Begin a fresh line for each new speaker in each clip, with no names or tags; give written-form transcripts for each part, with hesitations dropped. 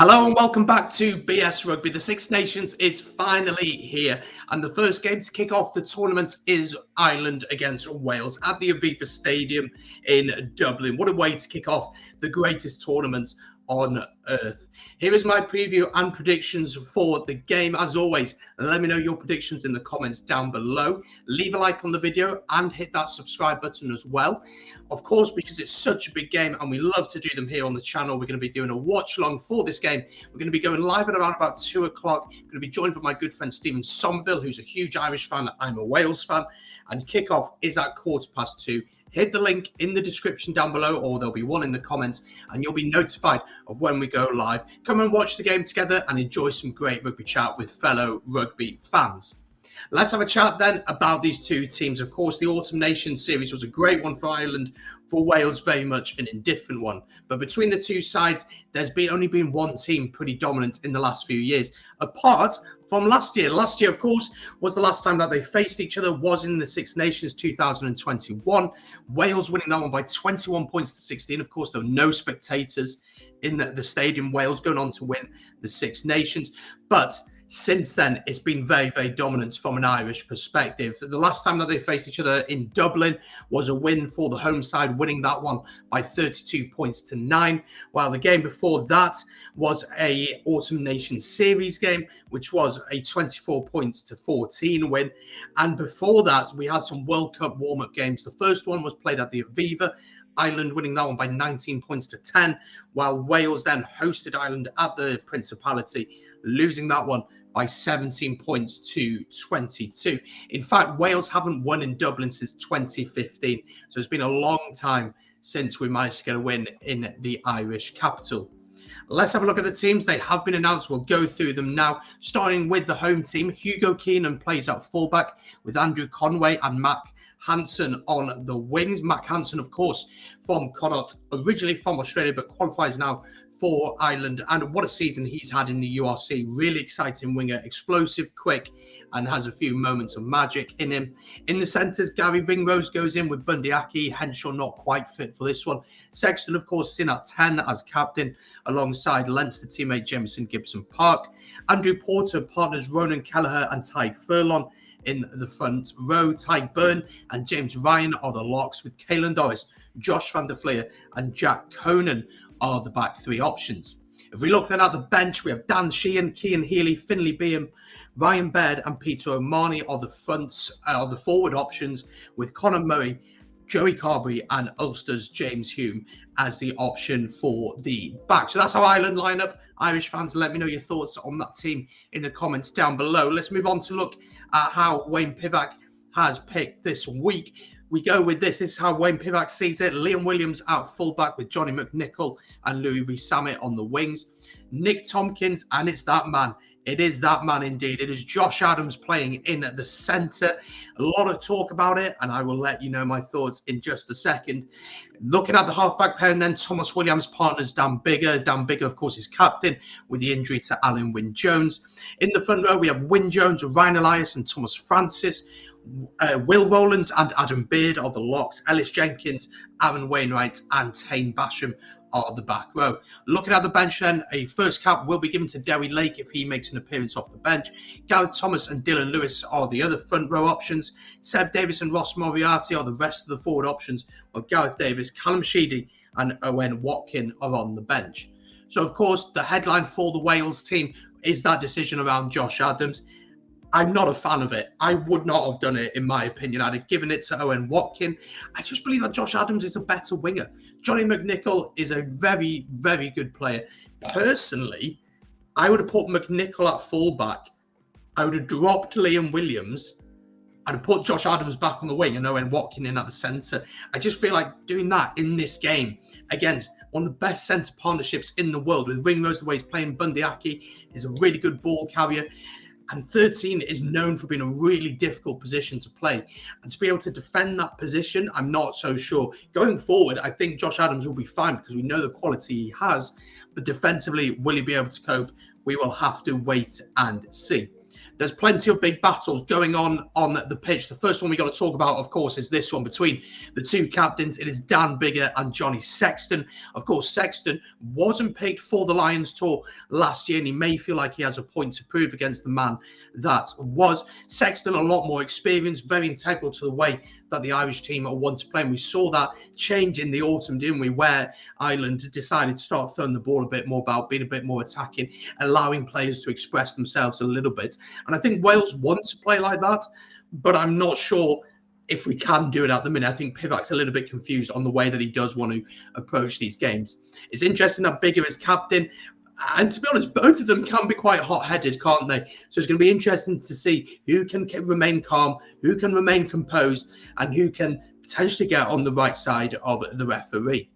Hello and welcome back to BS Rugby. The Six Nations is finally here, and the first game to kick off the tournament is Ireland against Wales at the Aviva Stadium in Dublin. What a way to kick off the greatest tournament on earth. Here is my preview and predictions for the game. As always, let me know your predictions in the comments down below. Leave a like on the video and hit that subscribe button as well. Of course, because it's such a big game and we love to do them here on the channel, we're going to be doing a watch along for this game. We're going to be going live at around about 2 o'clock. I'm going to be joined by my good friend Stephen Somerville, who's a huge Irish fan. I'm a Wales fan. And kickoff is at 2:15. Hit the link in the description down below, or there'll be one in the comments, and you'll be notified of when we go live. Come and watch the game together and enjoy some great rugby chat with fellow rugby fans. Let's have a chat then about these two teams. Of course, the Autumn Nations series was a great one for Ireland. For Wales, very much an indifferent one. But between the two sides, there's only been one team pretty dominant in the last few years, apart from last year. Last year, of course, was the last time that they faced each other, was in the Six Nations 2021. Wales winning that one by 21 points to 16. Of course, there were no spectators in the stadium. Wales going on to win the Six Nations. But since then, it's been very, very dominant from an Irish perspective. The last time that they faced each other in Dublin was a win for the home side, winning that one by 32 points to 9. While the game before that was a Autumn Nations series game, which was a 24 points to 14 win. And before that, we had some World Cup warm-up games. The first one was played at the Aviva, Ireland winning that one by 19 points to 10, while Wales then hosted Ireland at the Principality, losing that one by 17 points to 22. In fact, Wales haven't won in Dublin since 2015, so it's been a long time since we managed to get a win in the Irish capital. Let's have a look at the teams. They have been announced. We'll go through them now, starting with the home team. Hugo Keenan plays at fullback with Andrew Conway and Mac Hansen on the wings. Mac Hansen, of course, from Connacht, originally from Australia, but qualifies now for Ireland. And what a season he's had in the URC. Really exciting winger, explosive, quick, and has a few moments of magic in him. In the centres, Gary Ringrose goes in with Bundy Aki. Henshaw not quite fit for this one. Sexton, of course, in at 10 as captain, alongside Leinster teammate Jameson Gibson Park. Andrew Porter partners Ronan Kelleher and Tyke Furlong in the front row. Tyke Byrne and James Ryan are the locks, with Caelan Doris, Josh van der Fleer and Jack Conan are the back three options. If we look then at the bench, we have Dan Sheehan, Cian Healy, Finlay Beam, Ryan Baird and Peter O'Mahony are the forward options, with Conor Murray, Joey Carberry and Ulster's James Hume as the option for the back. So that's our Ireland lineup. Irish fans, let me know your thoughts on that team in the comments down below. Let's move on to look at how Wayne Pivac has picked this week. We go with this. This is how Wayne Pivac sees it. Liam Williams out fullback with Johnny McNichol and Louis Rees-Zammit on the wings. Nick Tompkins, and it's that man. It is that man indeed. It is Josh Adams playing in the centre. A lot of talk about it, and I will let you know my thoughts in just a second. Looking at the halfback pair, and then Thomas Williams partners Dan Biggar. Dan Biggar, of course, is captain with the injury to Alan Wynne-Jones. In the front row, we have Wynne-Jones, Ryan Elias and Thomas Francis. Will Rowlands and Adam Beard are the locks. Ellis Jenkins, Aaron Wainwright and Tane Basham are the back row. Looking at the bench then, a first cap will be given to Derry Lake if he makes an appearance off the bench. Gareth Thomas and Dylan Lewis are the other front row options. Seb Davis and Ross Moriarty are the rest of the forward options, while Gareth Davis, Callum Sheedy and Owen Watkin are on the bench. So, of course, the headline for the Wales team is that decision around Josh Adams. I'm not a fan of it. I would not have done it, in my opinion. I'd have given it to Owen Watkin. I just believe that Josh Adams is a better winger. Johnny McNichol is a very, very good player. Personally, I would have put McNichol at fullback. I would have dropped Liam Williams and put Josh Adams back on the wing and Owen Watkin in at the centre. I just feel like doing that in this game against one of the best centre partnerships in the world, with Ringrose the way he's playing. Bundy Aki is a really good ball carrier. And 13 is known for being a really difficult position to play. And to be able to defend that position, I'm not so sure. Going forward, I think Josh Adams will be fine because we know the quality he has. But defensively, will he be able to cope? We will have to wait and see. there's plenty of big battles going on the pitch. The first one we got to talk about, of course, is this one between the two captains. It is Dan Biggar and Johnny Sexton. Of course, Sexton wasn't picked for the Lions tour last year, and he may feel like he has a point to prove against the man that was. Sexton, a lot more experience, very integral to the way that the Irish team want to play. And we saw that change in the autumn, didn't we, where Ireland decided to start throwing the ball a bit more about, being a bit more attacking, allowing players to express themselves a little bit. And I think Wales want to play like that, but I'm not sure if we can do it at the minute. I think Pivac's a little bit confused on the way that he does want to approach these games. It's interesting that Biggar is captain. And to be honest, both of them can be quite hot-headed, can't they? So it's going to be interesting to see who can remain calm, who can remain composed, and who can potentially get on the right side of the referee.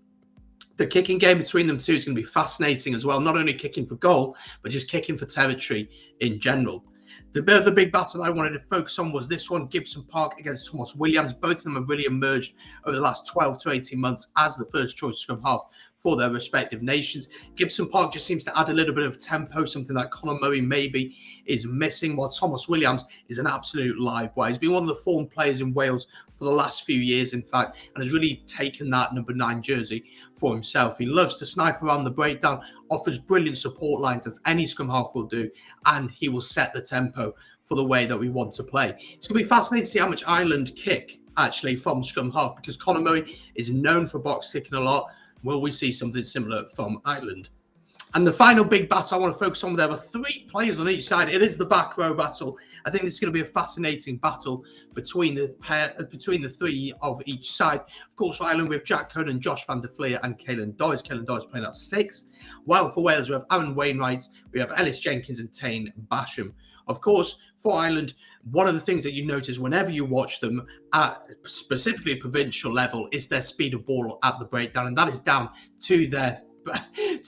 The kicking game between them two is going to be fascinating as well. Not only kicking for goal, but just kicking for territory in general. The other big battle I wanted to focus on was this one, Gibson Park against Thomas Williams. Both of them have really emerged over the last 12 to 18 months as the first choice scrum half for their respective nations. Gibson Park just seems to add a little bit of tempo, something that Conor Murray maybe is missing, while Thomas Williams is an absolute live wire. He's been one of the form players in Wales for the last few years, in fact, and has really taken that number 9 jersey for himself. He loves to snipe around the breakdown, offers brilliant support lines as any scrum half will do, and he will set the tempo for the way that we want to play. It's going to be fascinating to see how much Ireland kick actually from scrum half, because Conor Murray is known for box kicking a lot. Will we see something similar from Ireland? And the final big battle I want to focus on, there are 3 players on each side. It is the back row battle. I think it's going to be a fascinating battle between the 3 of each side. Of course, for Ireland, we have Jack Conan, Josh van der Fleer, and Caelan Doyle. Caelan Doyle playing at 6. While for Wales, we have Aaron Wainwright, we have Ellis Jenkins, and Tane Basham. Of course, for Ireland, one of the things that you notice whenever you watch them at specifically a provincial level is their speed of ball at the breakdown, and that is down to their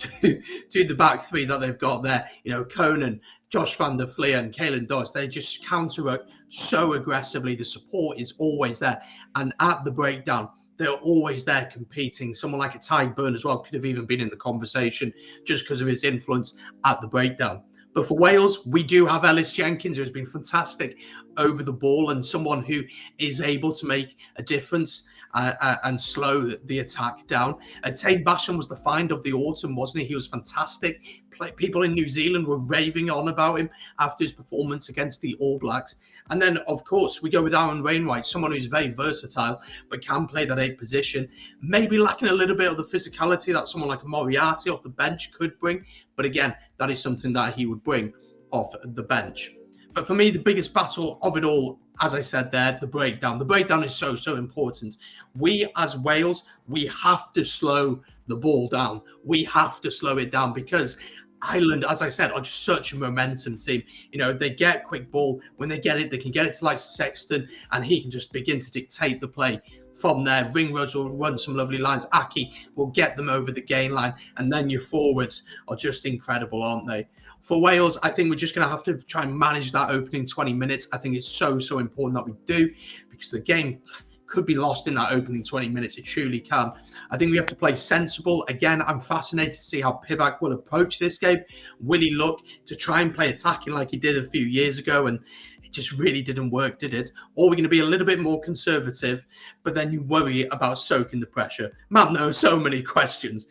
to the back 3 that they've got there. You know, Conan, Josh van der Fleer, and Caelan Doyle, they just counter so aggressively. The support is always there, and at the breakdown, they're always there competing. Someone like a Ty Byrne as well could have even been in the conversation just because of his influence at the breakdown. But for Wales, we do have Ellis Jenkins, who has been fantastic over the ball and someone who is able to make a difference and slow the attack down. Tane Basham was the find of the autumn, wasn't he? He was fantastic. People in New Zealand were raving on about him after his performance against the All Blacks. And then, of course, we go with Aaron Rainwright, someone who's very versatile, but can play that 8 position. Maybe lacking a little bit of the physicality that someone like Moriarty off the bench could bring. But again, that is something that he would bring off the bench. But for me, the biggest battle of it all, as I said there, the breakdown. The breakdown is so important. We as Wales, we have to slow the ball down. We have to slow it down because Ireland, as I said, are just such a momentum team. You know, they get quick ball. When they get it, they can get it to like Sexton, and he can just begin to dictate the play from there. Ringrose will run some lovely lines. Aki will get them over the gain line, and then your forwards are just incredible, aren't they? For Wales, I think we're just going to have to try and manage that opening 20 minutes. I think it's so important that we do, because the game could be lost in that opening 20 minutes. It truly can. I think we have to play sensible. Again, I'm fascinated to see how Pivac will approach this game. Will he look to try and play attacking like he did a few years ago? And it just really didn't work, did it? Or we're going to be a little bit more conservative, but then you worry about soaking the pressure. Man, there are so many questions.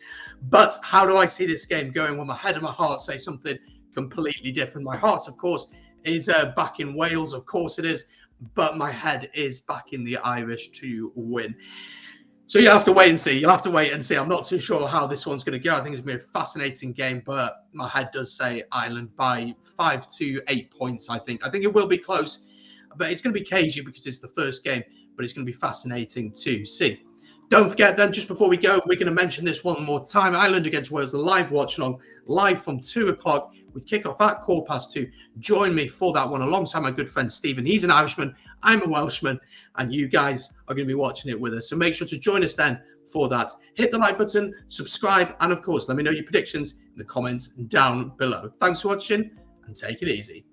But how do I see this game going? Well, my head and my heart say something completely different. My heart, of course, is back in Wales. Of course it is. But my head is back in the Irish to win. So you have to wait and see. You'll have to wait and see. I'm not too sure how this one's going to go. I think it's going to be a fascinating game, but my head does say Ireland by 5 to 8 points, I think. I think it will be close, but it's going to be cagey because it's the first game, but it's going to be fascinating to see. Don't forget then, just before we go, we're going to mention this one more time. Ireland against Wales, a live watch along, live from 2 o'clock with kickoff at 2:15. Join me for that one alongside my good friend Stephen. He's an Irishman, I'm a Welshman, and you guys are going to be watching it with us. So make sure to join us then for that. Hit the like button, subscribe, and of course, let me know your predictions in the comments down below. Thanks for watching and take it easy.